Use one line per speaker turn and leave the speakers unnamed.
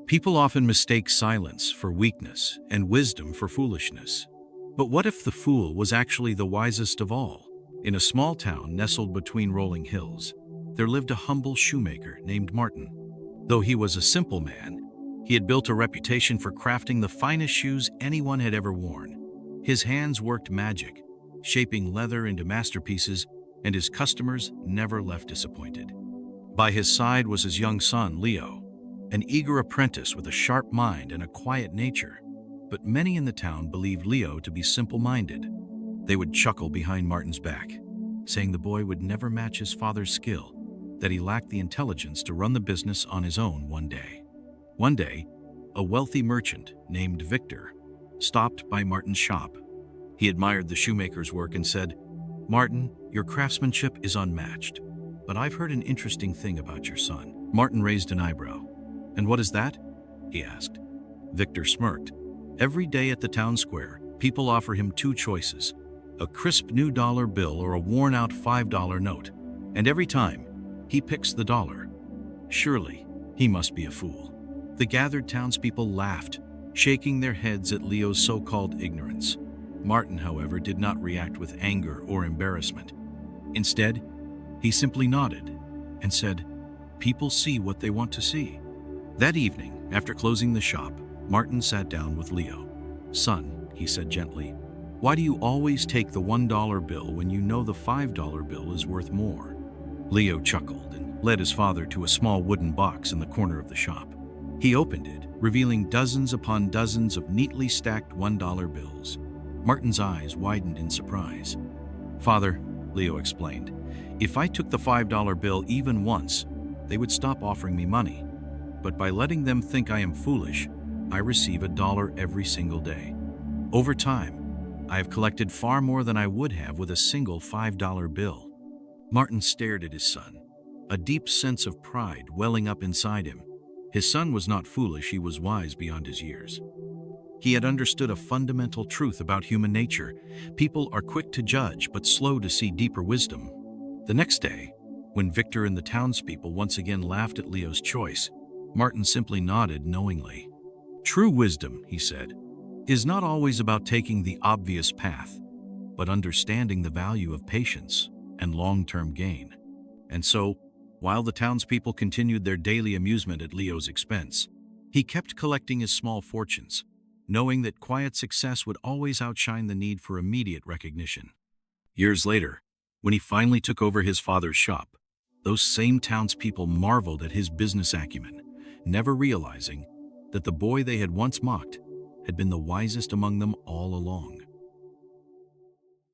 People often mistake silence for weakness and wisdom for foolishness. But what if the fool was actually the wisest of all? In a small town nestled between rolling hills, there lived a humble shoemaker named Martin. Though he was a simple man, he had built a reputation for crafting the finest shoes anyone had ever worn. His hands worked magic, shaping leather into masterpieces, and his customers never left disappointed. By his side was his young son, Leo, an eager apprentice with a sharp mind and a quiet nature. But many in the town believed Leo to be simple-minded. They would chuckle behind Martin's back, saying the boy would never match his father's skill, that he lacked the intelligence to run the business on his own one day. One day, a wealthy merchant named Victor stopped by Martin's shop. He admired the shoemaker's work and said, "Martin, your craftsmanship is unmatched, but I've heard an interesting thing about your son." Martin raised an eyebrow. "And what is that?" he asked. Victor smirked. "Every day at the town square, people offer him two choices, a crisp new dollar bill or a worn-out $5 note. And every time, he picks the dollar. Surely, he must be a fool." The gathered townspeople laughed, shaking their heads at Leo's so-called ignorance. Martin, however, did not react with anger or embarrassment. Instead, he simply nodded and said, "People see what they want to see." That evening, after closing the shop, Martin sat down with Leo. "Son," he said gently, "why do you always take the $1 bill when you know the $5 bill is worth more?" Leo chuckled and led his father to a small wooden box in the corner of the shop. He opened it, revealing dozens upon dozens of neatly stacked $1 bills. Martin's eyes widened in surprise. "Father," Leo explained, "if I took the $5 bill even once, they would stop offering me money. But by letting them think I am foolish, I receive $1 every single day. Over time, I have collected far more than I would have with a single $5 bill." Martin stared at his son, a deep sense of pride welling up inside him. His son was not foolish, he was wise beyond his years. He had understood a fundamental truth about human nature. People are quick to judge, but slow to see deeper wisdom. The next day, when Victor and the townspeople once again laughed at Leo's choice, Martin simply nodded knowingly. "True wisdom," he said, "is not always about taking the obvious path, but understanding the value of patience and long-term gain." And so, while the townspeople continued their daily amusement at Leo's expense, he kept collecting his small fortunes, knowing that quiet success would always outshine the need for immediate recognition. Years later, when he finally took over his father's shop, those same townspeople marveled at his business acumen, never realizing that the boy they had once mocked had been the wisest among them all along.